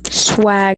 Swag.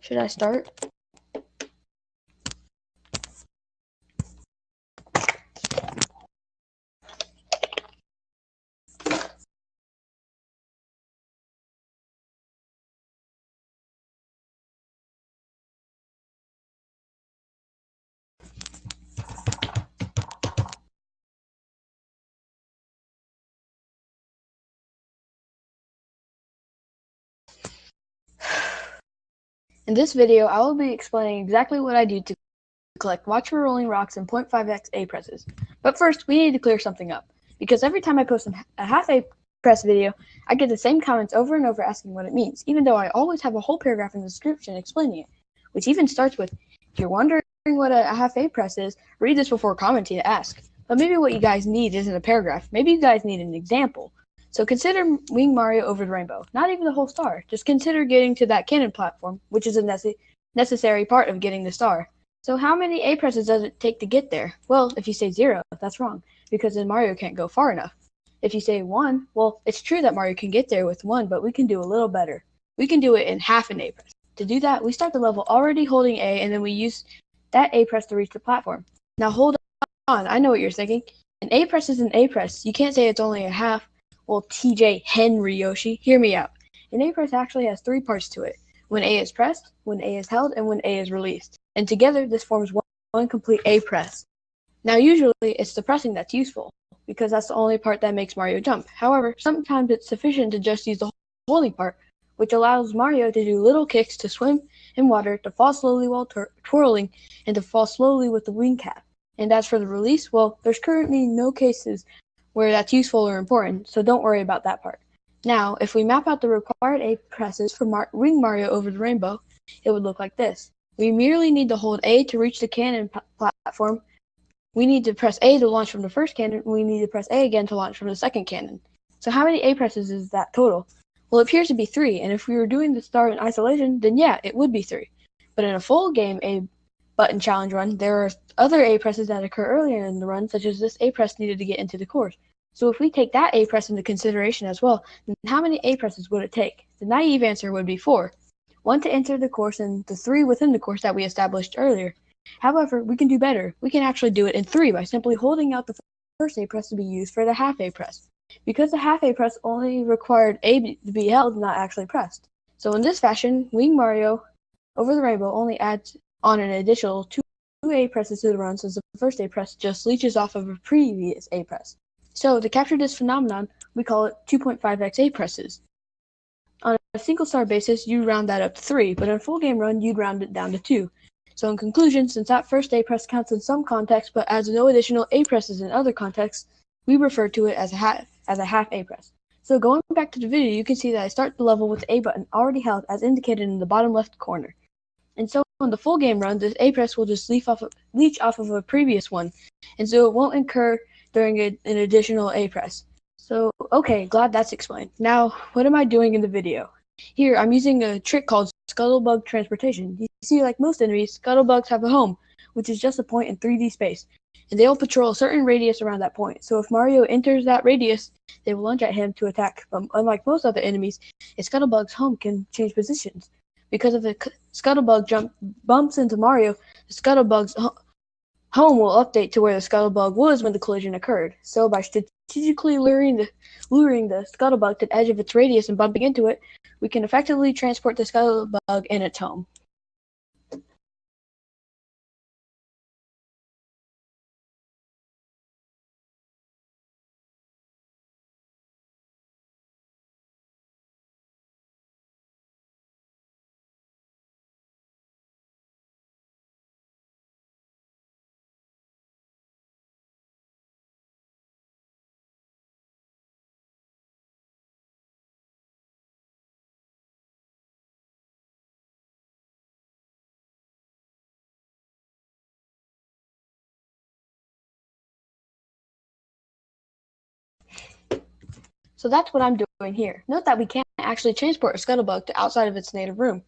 Should I start? In this video, I will be explaining exactly what I do to collect watch for rolling rocks and 0.5x A presses. But first, we need to clear something up, because every time I post a half A press video, I get the same comments over and over asking what it means, even though I always have a whole paragraph in the description explaining it, which even starts with, if you're wondering what a half A press is, read this before commenting to ask. But maybe what you guys need isn't a paragraph, maybe you guys need an example. So consider Wing Mario over the rainbow, not even the whole star, just consider getting to that cannon platform, which is a necessary part of getting the star. So how many A presses does it take to get there? Well, if you say 0, that's wrong, because then Mario can't go far enough. If you say 1, well, it's true that Mario can get there with 1, but we can do a little better. We can do it in half an A press. To do that, we start the level already holding A, and then we use that A press to reach the platform. Now hold on, I know what you're thinking. An A press is an A press. You can't say it's only a half. Well, TJ Henry Yoshi, hear me out. An A press actually has 3 parts to it. When A is pressed, when A is held, and when A is released. And together, this forms one complete A press. Now, usually, it's the pressing that's useful, because that's the only part that makes Mario jump. However, sometimes it's sufficient to just use the holding part, which allows Mario to do little kicks to swim in water, to fall slowly while twirling, and to fall slowly with the wing cap. And as for the release, well, there's currently no cases where that's useful or important, so don't worry about that part. Now, if we map out the required A presses for Wing Mario over the rainbow, it would look like this. We merely need to hold A to reach the cannon platform. We need to press A to launch from the first cannon, and we need to press A again to launch from the second cannon. So how many A presses is that total? Well, it appears to be 3, and if we were doing the star in isolation, then yeah, it would be 3. But in a full game A button challenge run, there are other A presses that occur earlier in the run, such as this A press needed to get into the course. So if we take that A press into consideration as well, then how many A presses would it take? The naive answer would be 4. 1 to enter the course and the 3 within the course that we established earlier. However, we can do better. We can actually do it in 3 by simply holding out the first A press to be used for the half A press. Because the half A press only required A to be held, not actually pressed. So in this fashion, Wing Mario over the rainbow only adds on an additional 2 A presses to the run, since the first A press just leeches off of a previous A press. So to capture this phenomenon, we call it 2.5x A presses. On a single star basis, you'd round that up to 3, but in a full game run, you'd round it down to 2. So in conclusion, since that first A press counts in some contexts but adds no additional A presses in other contexts, we refer to it as a half A press. So going back to the video, you can see that I start the level with the A button already held as indicated in the bottom left corner. And so on the full game run, this A press will just leech off of a previous one, and so it won't incur during an additional A press. So, okay, glad that's explained. Now, what am I doing in the video? Here, I'm using a trick called Scuttlebug Transportation. You see, like most enemies, Scuttlebugs have a home, which is just a point in 3D space. and they will patrol a certain radius around that point. So if Mario enters that radius, they will lunge at him to attack. But unlike most other enemies, a Scuttlebug's home can change positions. Because if a Scuttlebug bumps into Mario, the Scuttlebug's home will update to where the Scuttlebug was when the collision occurred. So by strategically luring the Scuttlebug to the edge of its radius and bumping into it, we can effectively transport the Scuttlebug in its home. So that's what I'm doing here. Note that we can't actually transport a Scuttlebug to outside of its native room.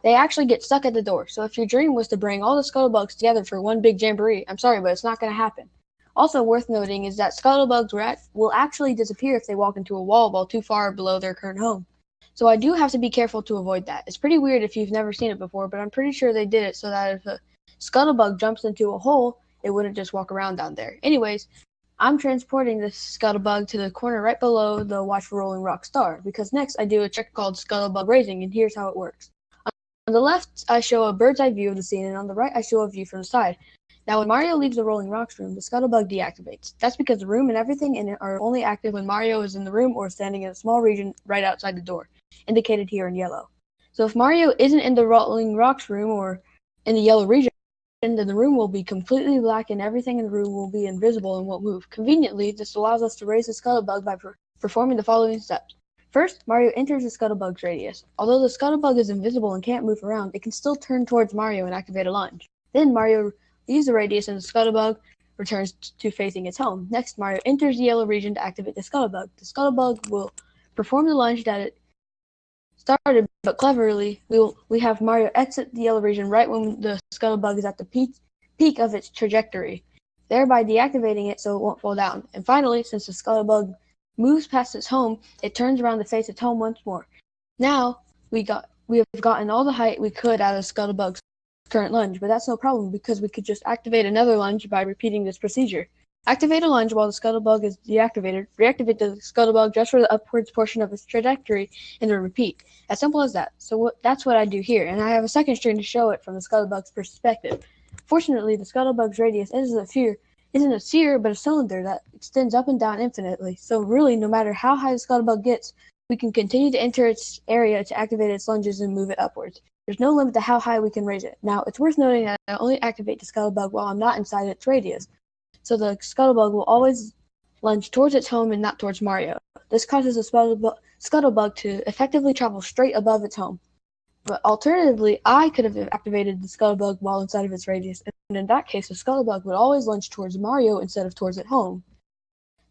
They actually get stuck at the door, so if your dream was to bring all the Scuttlebugs together for one big jamboree, I'm sorry, but it's not going to happen. Also worth noting is that Scuttlebugs will actually disappear if they walk into a wall while too far below their current home. So I do have to be careful to avoid that. It's pretty weird if you've never seen it before, but I'm pretty sure they did it so that if a Scuttlebug jumps into a hole, it wouldn't just walk around down there. Anyways, I'm transporting this Scuttlebug to the corner right below the Watch for Rolling Rock star, because next I do a trick called Scuttlebug Raising, and here's how it works. On the left, I show a bird's eye view of the scene, and on the right, I show a view from the side. Now, when Mario leaves the Rolling Rocks room, the Scuttlebug deactivates. That's because the room and everything in it are only active when Mario is in the room or standing in a small region right outside the door, indicated here in yellow. So if Mario isn't in the Rolling Rocks room or in the yellow region, then the room will be completely black and everything in the room will be invisible and won't move. Conveniently, this allows us to raise the Scuttlebug by performing the following steps. First, Mario enters the Scuttlebug's radius. Although the Scuttlebug is invisible and can't move around, it can still turn towards Mario and activate a lunge. Then Mario leaves the radius and the Scuttlebug returns to facing its home. Next, Mario enters the yellow region to activate the Scuttlebug. The Scuttlebug will perform the lunge that it started, but cleverly, we have Mario exit the yellow region right when the Scuttlebug is at the peak of its trajectory, thereby deactivating it so it won't fall down. And finally, since the Scuttlebug moves past its home, it turns around to face its home once more. Now, we have gotten all the height we could out of Scuttlebug's current lunge, but that's no problem because we could just activate another lunge by repeating this procedure. Activate a lunge while the Scuttlebug is deactivated, reactivate the Scuttlebug just for the upwards portion of its trajectory, and then repeat. As simple as that. So that's what I do here, and I have a second string to show it from the Scuttlebug's perspective. Fortunately, the Scuttlebug's radius isn't a sphere, but a cylinder that extends up and down infinitely. So really, no matter how high the Scuttlebug gets, we can continue to enter its area to activate its lunges and move it upwards. There's no limit to how high we can raise it. Now, it's worth noting that I only activate the Scuttlebug while I'm not inside its radius. So the Scuttlebug will always lunge towards its home and not towards Mario. This causes the Scuttlebug to effectively travel straight above its home. But alternatively, I could have activated the Scuttlebug while inside of its radius, and in that case, the Scuttlebug would always lunge towards Mario instead of towards its home.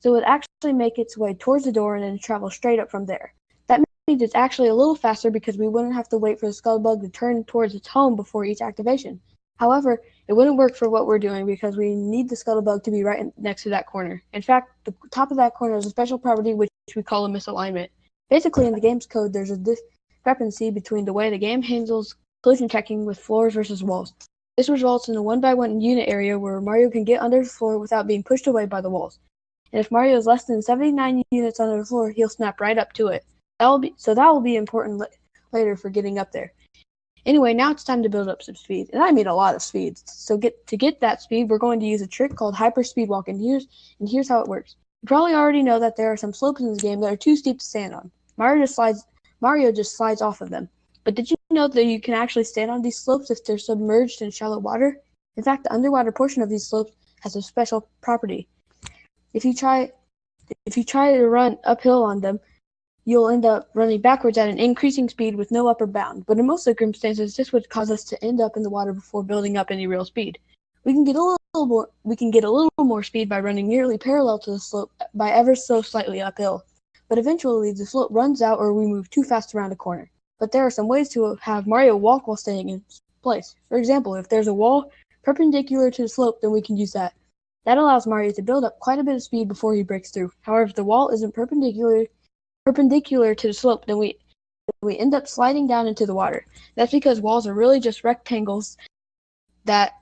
So it would actually make its way towards the door and then travel straight up from there. That means it's actually a little faster because we wouldn't have to wait for the Scuttlebug to turn towards its home before each activation. However, it wouldn't work for what we're doing because we need the Scuttlebug to be right next to that corner. In fact, the top of that corner is a special property which we call a misalignment. Basically, in the game's code, there's a discrepancy between the way the game handles collision checking with floors versus walls. This results in a 1x1 unit area where Mario can get under the floor without being pushed away by the walls. And if Mario is less than 79 units under the floor, he'll snap right up to it. That will be important later for getting up there. Anyway, now it's time to build up some speed, and I mean a lot of speed. So to get that speed, we're going to use a trick called hyper speed walk, and here's how it works. You probably already know that there are some slopes in this game that are too steep to stand on. Mario just slides off of them. But did you know that you can actually stand on these slopes if they're submerged in shallow water? In fact, the underwater portion of these slopes has a special property. If you try to run uphill on them, you'll end up running backwards at an increasing speed with no upper bound, but in most circumstances, this would cause us to end up in the water before building up any real speed. We can get a little more speed by running nearly parallel to the slope by ever so slightly uphill, but eventually the slope runs out or we move too fast around a corner. But there are some ways to have Mario walk while staying in place. For example, if there's a wall perpendicular to the slope, then we can use that. That allows Mario to build up quite a bit of speed before he breaks through. However, if the wall isn't perpendicular to the slope, then we end up sliding down into the water. That's because walls are really just rectangles that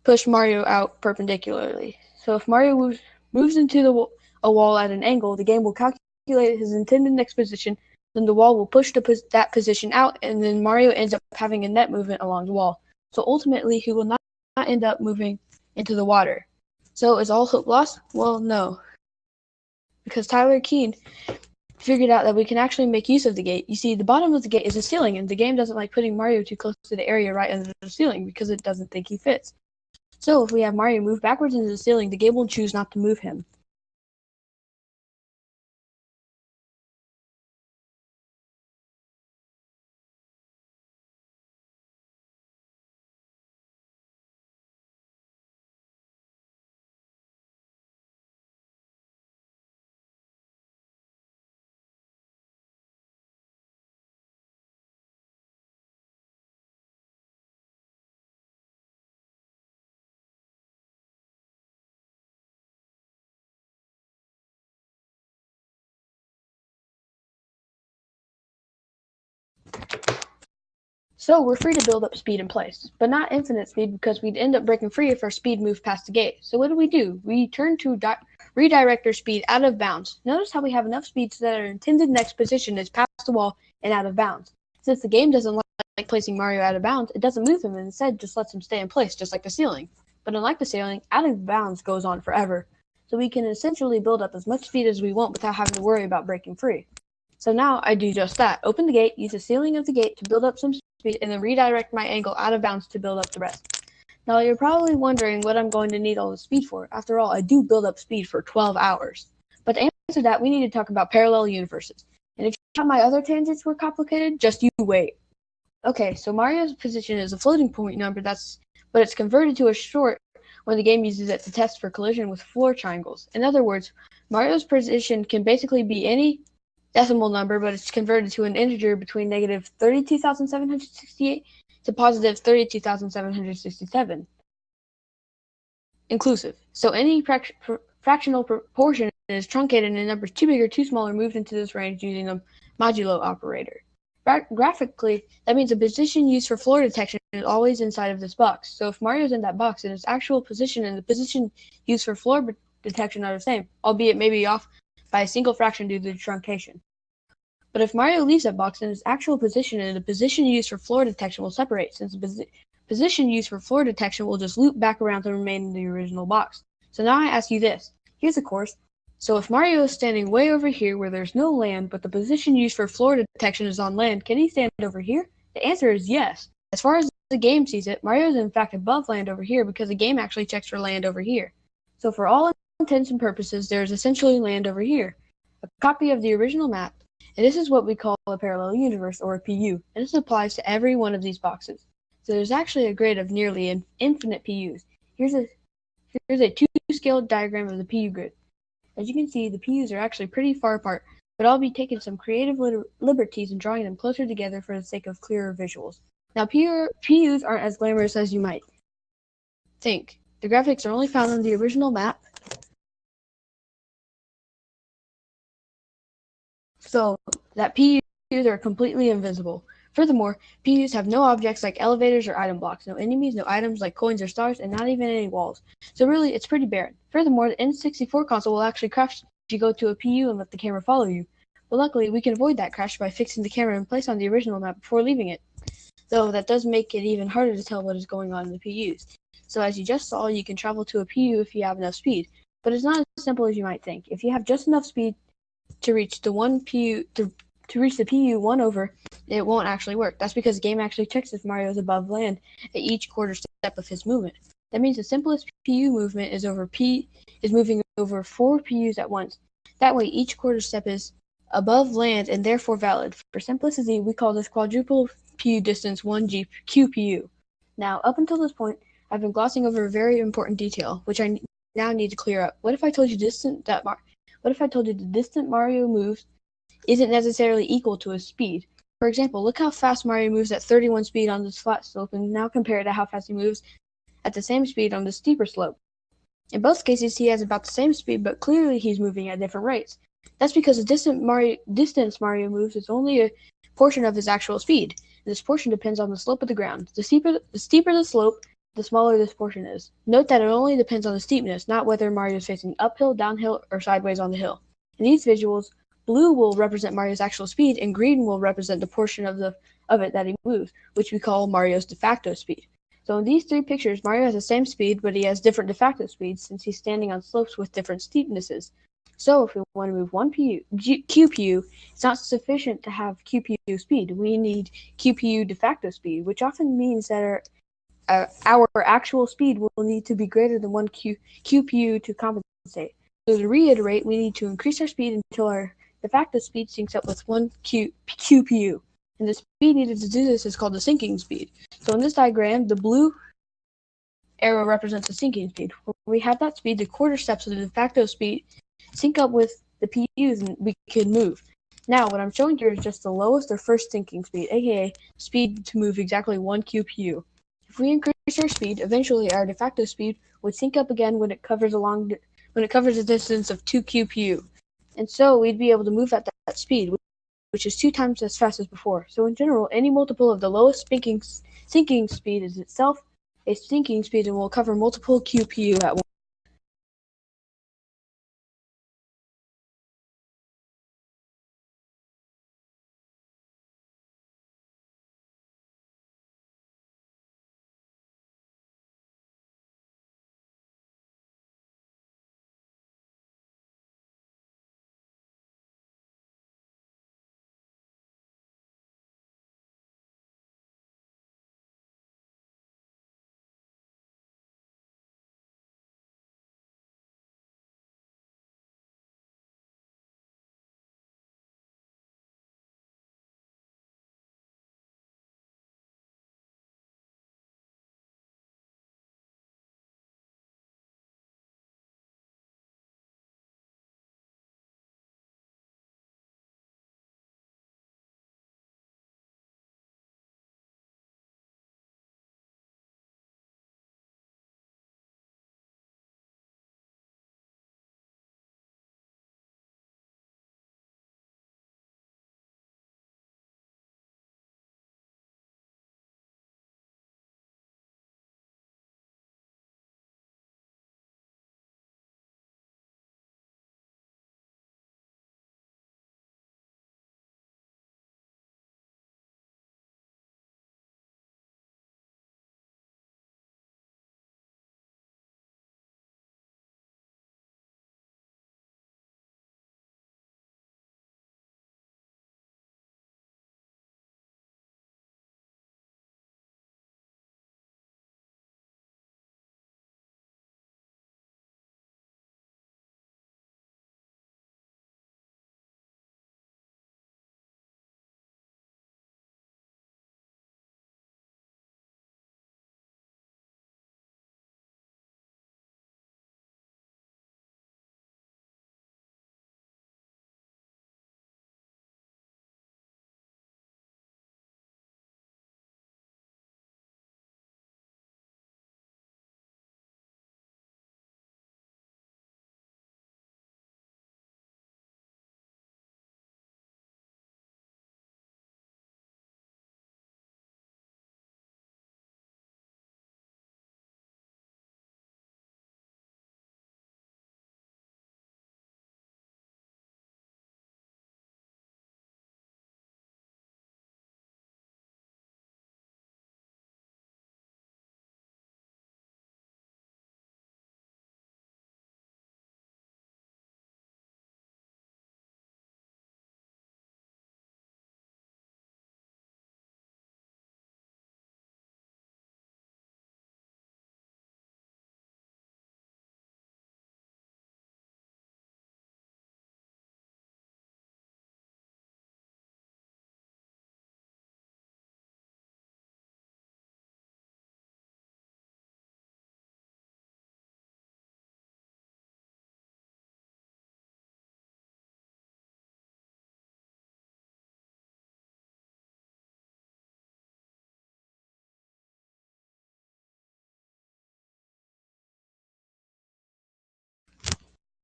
push Mario out perpendicularly. So if Mario moves into a wall at an angle, the game will calculate his intended next position, then the wall will push that position out, and then Mario ends up having a net movement along the wall. So ultimately, he will not end up moving into the water. So is all hope lost? Well, no. Because Tyler Keene figured out that we can actually make use of the gate. You see, the bottom of the gate is a ceiling, and the game doesn't like putting Mario too close to the area right under the ceiling because it doesn't think he fits. So if we have Mario move backwards into the ceiling, the game will choose not to move him. So we're free to build up speed in place, but not infinite speed because we'd end up breaking free if our speed moved past the gate. So what do? We turn to redirect our speed out of bounds. Notice how we have enough speed so that our intended next position is past the wall and out of bounds. Since the game doesn't like placing Mario out of bounds, it doesn't move him and instead just lets him stay in place, just like the ceiling. But unlike the ceiling, out of bounds goes on forever. So we can essentially build up as much speed as we want without having to worry about breaking free. So now I do just that. Open the gate, use the ceiling of the gate to build up some speed, and then redirect my angle out of bounds to build up the rest. Now you're probably wondering what I'm going to need all the speed for. After all, I do build up speed for 12 hours. But to answer that, we need to talk about parallel universes. And if you thought my other tangents were complicated, just you wait. Okay, so Mario's position is a floating point number but it's converted to a short when the game uses it to test for collision with floor triangles. In other words, Mario's position can basically be any decimal number, but it's converted to an integer between negative 32,768 to positive 32,767 inclusive. So any fractional proportion is truncated and numbers too big or too small are moved into this range using the modulo operator. Graphically, that means the position used for floor detection is always inside of this box. So if Mario's in that box, then its actual position and the position used for floor detection are the same, albeit maybe off by a single fraction due to truncation. But if Mario leaves that box, then its actual position and the position used for floor detection will separate, since the position used for floor detection will just loop back around to remain in the original box. So now I ask you this. Here's a course. So if Mario is standing way over here where there's no land, but the position used for floor detection is on land, can he stand over here? The answer is yes. As far as the game sees it, Mario is in fact above land over here because the game actually checks for land over here. So for all intents and purposes, there is essentially land over here, a copy of the original map, and this is what we call a parallel universe, or a PU, and this applies to every one of these boxes. So there's actually a grid of nearly infinite PUs. Here's a two-scale diagram of the PU grid. As you can see, the PUs are actually pretty far apart, but I'll be taking some creative liberties and drawing them closer together for the sake of clearer visuals. Now, PUs aren't as glamorous as you might think. The graphics are only found on the original map, so that PUs are completely invisible. Furthermore, PUs have no objects like elevators or item blocks, no enemies, no items like coins or stars, and not even any walls. So really, it's pretty barren. Furthermore, the N64 console will actually crash if you go to a PU and let the camera follow you. But luckily, we can avoid that crash by fixing the camera in place on the original map before leaving it. Though that does make it even harder to tell what is going on in the PUs. So as you just saw, you can travel to a PU if you have enough speed. But it's not as simple as you might think. If you have just enough speed to reach the reach the PU 1 over, it won't actually work. That's because the game actually checks if Mario is above land at each quarter step of his movement. That means the simplest PU movement is moving over 4 PUs at once. That way each quarter step is above land and therefore valid. For simplicity, we call this quadruple PU distance 1 QPU. Now, up until this point, I've been glossing over a very important detail, which I now need to clear up. What if I told you the distant Mario moves isn't necessarily equal to his speed? For example, look how fast Mario moves at 31 speed on this flat slope, and now compare it to how fast he moves at the same speed on the steeper slope. In both cases, he has about the same speed, but clearly he's moving at different rates. That's because the distance Mario moves is only a portion of his actual speed. This portion depends on the slope of the ground. The steeper the slope, the smaller this portion is. Note that it only depends on the steepness, not whether Mario is facing uphill, downhill, or sideways on the hill. In these visuals, blue will represent Mario's actual speed, and green will represent the portion of it that he moves, which we call Mario's de facto speed. So in these three pictures, Mario has the same speed, but he has different de facto speeds since he's standing on slopes with different steepnesses. So if we want to move one QPU, it's not sufficient to have QPU speed. We need QPU de facto speed, which often means that our actual speed will need to be greater than one QPU to compensate. So to reiterate, we need to increase our speed until our de facto speed syncs up with one QPU. And the speed needed to do this is called the syncing speed. So in this diagram, the blue arrow represents the syncing speed. When we have that speed, the quarter steps of the de facto speed sync up with the PUs and we can move. Now, what I'm showing here is just the lowest or first syncing speed, aka speed to move exactly one QPU. If we increase our speed, eventually our de facto speed would sync up again when it covers a distance of 2 QPU. And so we'd be able to move at that speed, which is 2 times as fast as before. So in general, any multiple of the lowest syncing speed is itself a syncing speed and will cover multiple QPU at once.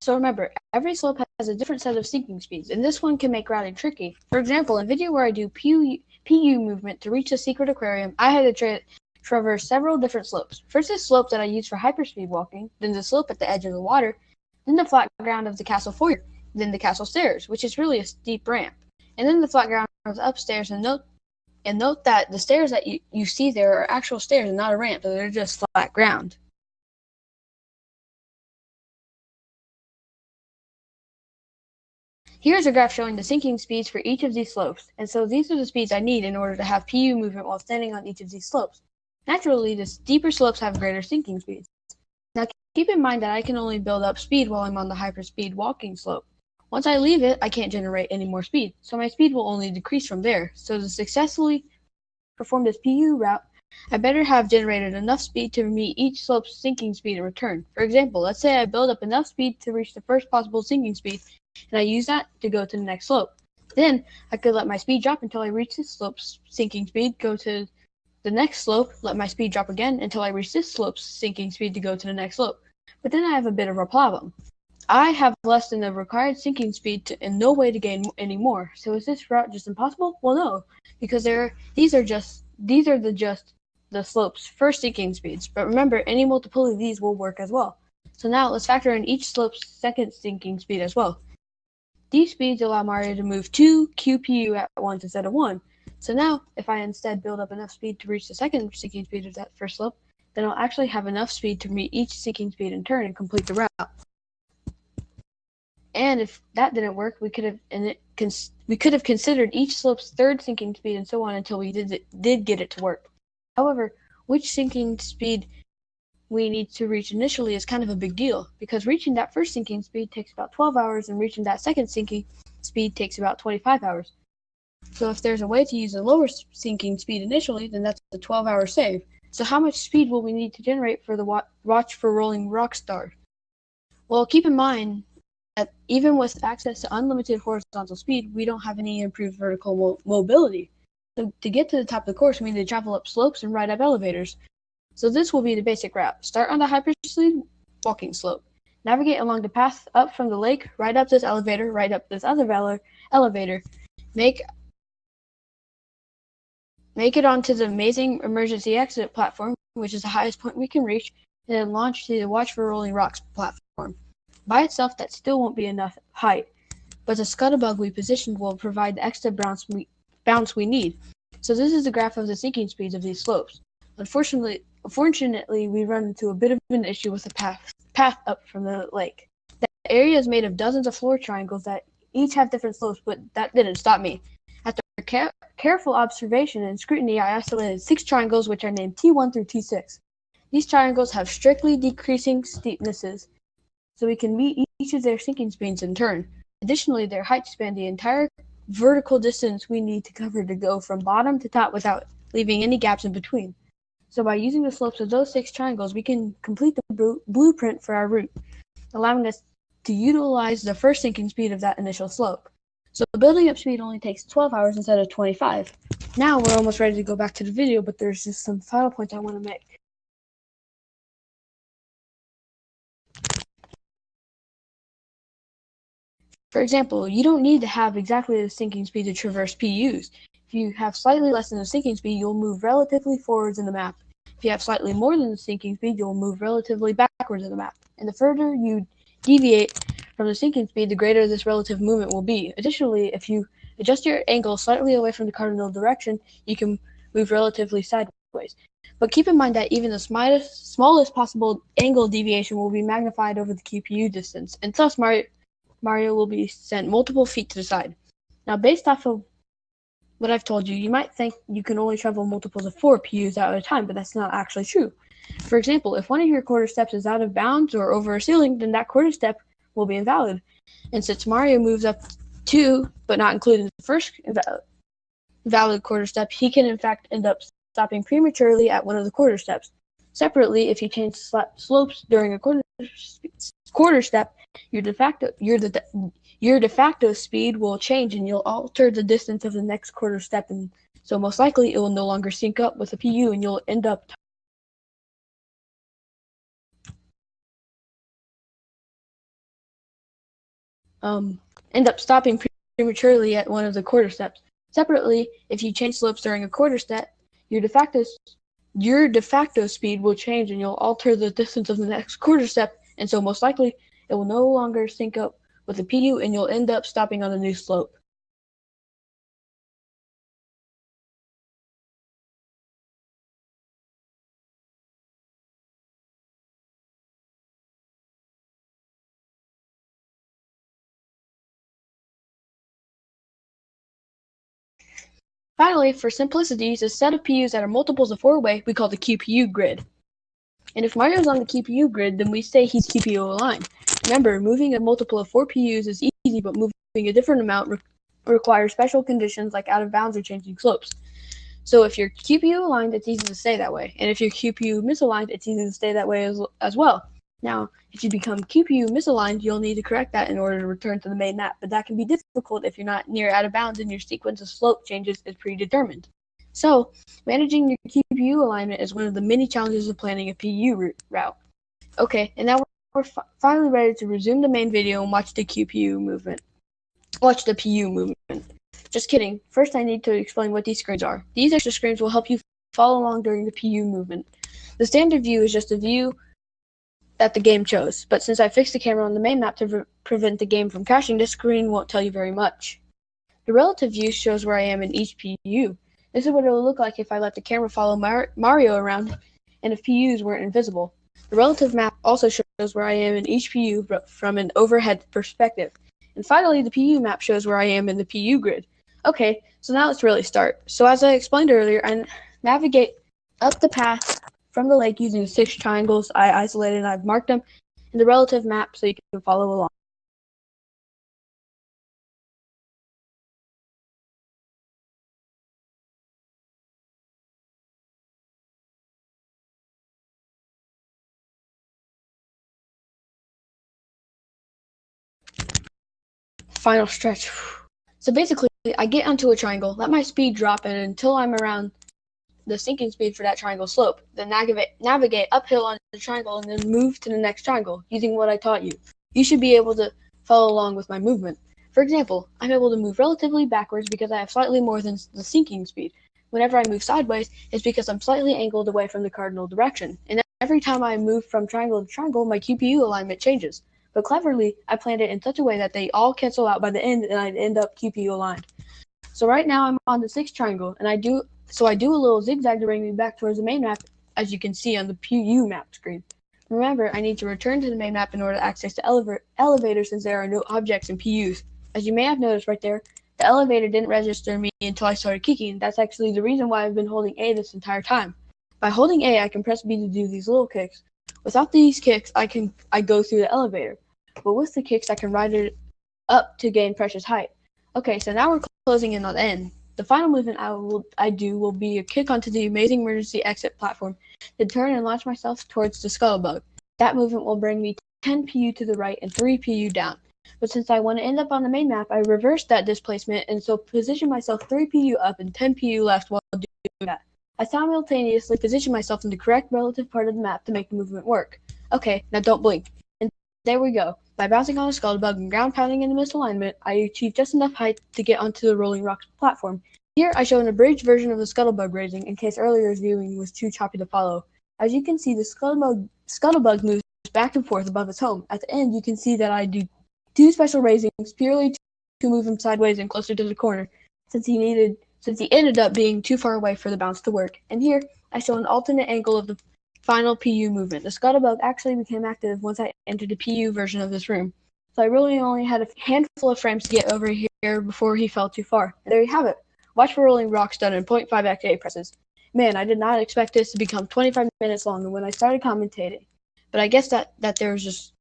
So remember, every slope has a different set of sinking speeds, and this one can make routing tricky. For example, in a video where I do PU movement to reach the secret aquarium, I had to traverse several different slopes. First, the slope that I use for hyperspeed walking, then the slope at the edge of the water, then the flat ground of the castle foyer, then the castle stairs, which is really a steep ramp, and then the flat ground of the upstairs. And note that the stairs that you see there are actual stairs and not a ramp, so they're just flat ground. Here's a graph showing the sinking speeds for each of these slopes, and so these are the speeds I need in order to have PU movement while standing on each of these slopes. Naturally, the steeper slopes have greater sinking speeds. Now keep in mind that I can only build up speed while I'm on the hyperspeed walking slope. Once I leave it, I can't generate any more speed, so my speed will only decrease from there. So to successfully perform this PU route, I better have generated enough speed to meet each slope's sinking speed in return. For example, let's say I build up enough speed to reach the first possible sinking speed, and I use that to go to the next slope. Then I could let my speed drop until I reach this slope's sinking speed, go to the next slope, let my speed drop again until I reach this slope's sinking speed to go to the next slope. But then I have a bit of a problem. I have less than the required sinking speed and no way to gain any more. So is this route just impossible? Well, no, because these are just the slope's first sinking speeds. But remember, any multiple of these will work as well. So now let's factor in each slope's second sinking speed as well. These speeds allow Mario to move 2 QPU at once instead of 1. So now, if I instead build up enough speed to reach the second sinking speed of that first slope, then I'll actually have enough speed to meet each sinking speed in turn and complete the route. And if that didn't work, we could have considered each slope's third sinking speed and so on until we did get it to work. However, which sinking speed we need to reach initially is kind of a big deal, because reaching that first sinking speed takes about 12 hours and reaching that second sinking speed takes about 25 hours. So if there's a way to use a lower sinking speed initially, then that's a 12-hour save. So how much speed will we need to generate for the Watch for Rolling Rock Star? Well, keep in mind that even with access to unlimited horizontal speed, we don't have any improved vertical mobility. So to get to the top of the course, we need to travel up slopes and ride up elevators. So this will be the basic route. Start on the hyperspeed walking slope. Navigate along the path up from the lake, ride up this elevator, ride up this other elevator. Make it onto the amazing emergency exit platform, which is the highest point we can reach, and then launch to the Watch for Rolling Rocks platform. By itself, that still won't be enough height, but the scuttlebug we positioned will provide the extra bounce we need. So this is the graph of the sinking speeds of these slopes. Unfortunately, we run into a bit of an issue with the path up from the lake. The area is made of dozens of floor triangles that each have different slopes, but that didn't stop me. After careful observation and scrutiny, I isolated 6 triangles which are named T1 through T6. These triangles have strictly decreasing steepnesses, so we can meet each of their sinking speeds in turn. Additionally, their heights span the entire vertical distance we need to cover to go from bottom to top without leaving any gaps in between. So by using the slopes of those 6 triangles, we can complete the blueprint for our route, allowing us to utilize the first sinking speed of that initial slope. So building up speed only takes 12 hours instead of 25. Now we're almost ready to go back to the video, but there's just some final points I want to make. For example, you don't need to have exactly the sinking speed to traverse PUs. If you have slightly less than the sinking speed, you'll move relatively forwards in the map. If you have slightly more than the sinking speed, you'll move relatively backwards in the map. And the further you deviate from the sinking speed, the greater this relative movement will be. Additionally, if you adjust your angle slightly away from the cardinal direction, you can move relatively sideways. But keep in mind that even the smallest possible angle deviation will be magnified over the QPU distance, and thus Mario will be sent multiple feet to the side. Now, based off of what I've told you, you might think you can only travel multiples of 4 PUs at a time, but that's not actually true. For example, if one of your quarter steps is out of bounds or over a ceiling, then that quarter step will be invalid. And since Mario moves up 2, but not including the first valid quarter step, he can in fact end up stopping prematurely at one of the quarter steps. Separately, if you change slopes during a quarter step, your de facto speed will change, and you'll alter the distance of the next quarter step, and so most likely it will no longer sync up with the PU, and you'll end up end up stopping prematurely at one of the quarter steps. Separately, if you change slopes during a quarter step, your de facto speed will change and you'll alter the distance of the next quarter step, and so most likely it will no longer sync up with the PU and you'll end up stopping on a new slope. Finally, for simplicity, use a set of PUs that are multiples of 4-way we call the QPU grid. And if Mario's on the QPU grid, then we say he's QPU aligned. Remember, moving a multiple of 4 PUs is easy, but moving a different amount requires special conditions like out of bounds or changing slopes. So if you're QPU aligned, it's easy to stay that way. And if you're QPU misaligned, it's easy to stay that way as well. Now, if you become QPU misaligned, you'll need to correct that in order to return to the main map, but that can be difficult if you're not near out of bounds and your sequence of slope changes is predetermined. So, managing your QPU alignment is one of the many challenges of planning a PU route. Okay, and now we're finally ready to resume the main video and watch the QPU movement. Watch the PU movement. Just kidding. First, I need to explain what these screens are. These extra screens will help you follow along during the PU movement. The standard view is just a view that the game chose, but since I fixed the camera on the main map to prevent the game from crashing, this screen won't tell you very much. The relative view shows where I am in each PU. This is what it will look like if I let the camera follow Mario around and if PUs weren't invisible. The relative map also shows where I am in each PU from an overhead perspective. And finally, the PU map shows where I am in the PU grid. Okay, so now let's really start. So as I explained earlier, I navigate up the path from the lake using the 6 triangles I isolated and I've marked them in the relative map so you can follow along. Final stretch. So basically, I get onto a triangle, let my speed drop, and until I'm around the sinking speed for that triangle slope, then navigate uphill on the triangle and then move to the next triangle using what I taught you. You should be able to follow along with my movement. For example, I'm able to move relatively backwards because I have slightly more than the sinking speed. Whenever I move sideways, it's because I'm slightly angled away from the cardinal direction. And every time I move from triangle to triangle, my QPU alignment changes. But cleverly, I planned it in such a way that they all cancel out by the end and I'd end up QPU aligned. So right now I'm on the 6th triangle, and I do a little zigzag to bring me back towards the main map, as you can see on the PU map screen. Remember, I need to return to the main map in order to access the elevator since there are no objects in PUs. As you may have noticed right there, the elevator didn't register me until I started kicking. That's actually the reason why I've been holding A this entire time. By holding A, I can press B to do these little kicks. Without these kicks, I go through the elevator. But with the kicks, I can ride it up to gain precious height. Okay, so now we're closing in on the end. The final movement I do will be a kick onto the amazing emergency exit platform, then turn and launch myself towards the scuttlebug. That movement will bring me 10 PU to the right and 3 PU down. But since I want to end up on the main map, I reversed that displacement and so position myself 3 PU up and 10 PU left while doing that. I simultaneously position myself in the correct relative part of the map to make the movement work. Okay, now don't blink. And there we go. By bouncing on a scuttlebug and ground pounding in the misalignment, I achieved just enough height to get onto the Rolling Rocks platform. Here I show an abridged version of the scuttlebug raising in case earlier's viewing was too choppy to follow. As you can see, the scuttlebug moves back and forth above its home. At the end, you can see that I do 2 special raisings purely to move him sideways and closer to the corner, since he ended up being too far away for the bounce to work. And here I show an alternate angle of the final PU movement. The scuttlebug actually became active once I entered the PU version of this room. So I really only had a handful of frames to get over here before he fell too far. And there you have it. Watch for rolling rocks done in 0.5x A presses. Man, I did not expect this to become 25 minutes long when I started commentating. But I guess that there was just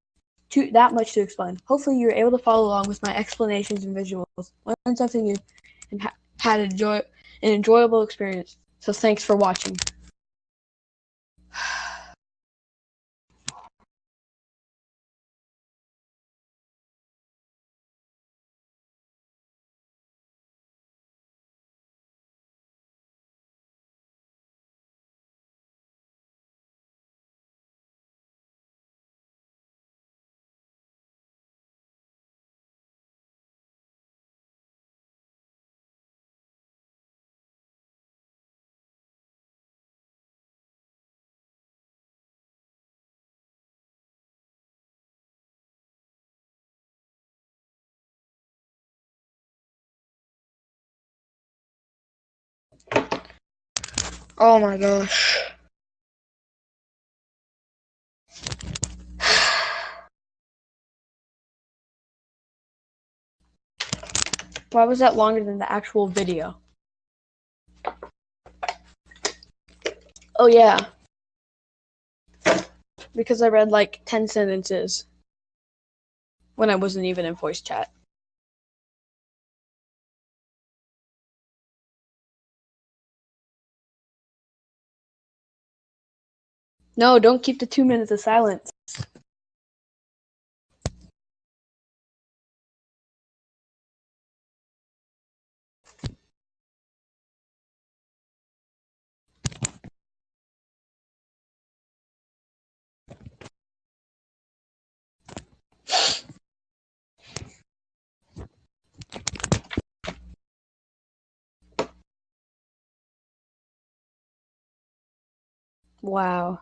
that much to explain. Hopefully you were able to follow along with my explanations and visuals, learn something new, and had an enjoyable experience. So thanks for watching. Oh my gosh. Why was that longer than the actual video? Oh yeah. Because I read like 10 sentences when I wasn't even in voice chat. No, don't keep the 2 minutes of silence. Wow.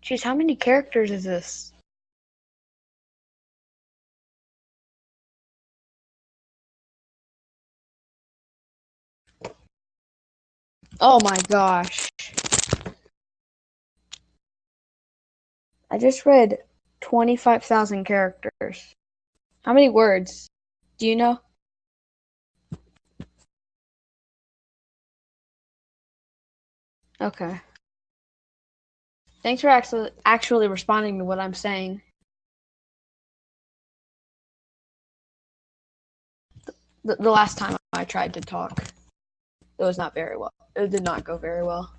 Jeez, how many characters is this? Oh my gosh. I just read 25,000 characters. How many words? Do you know? Okay. Thanks for actually responding to what I'm saying. The last time I tried to talk, it was not very well. It did not go very well.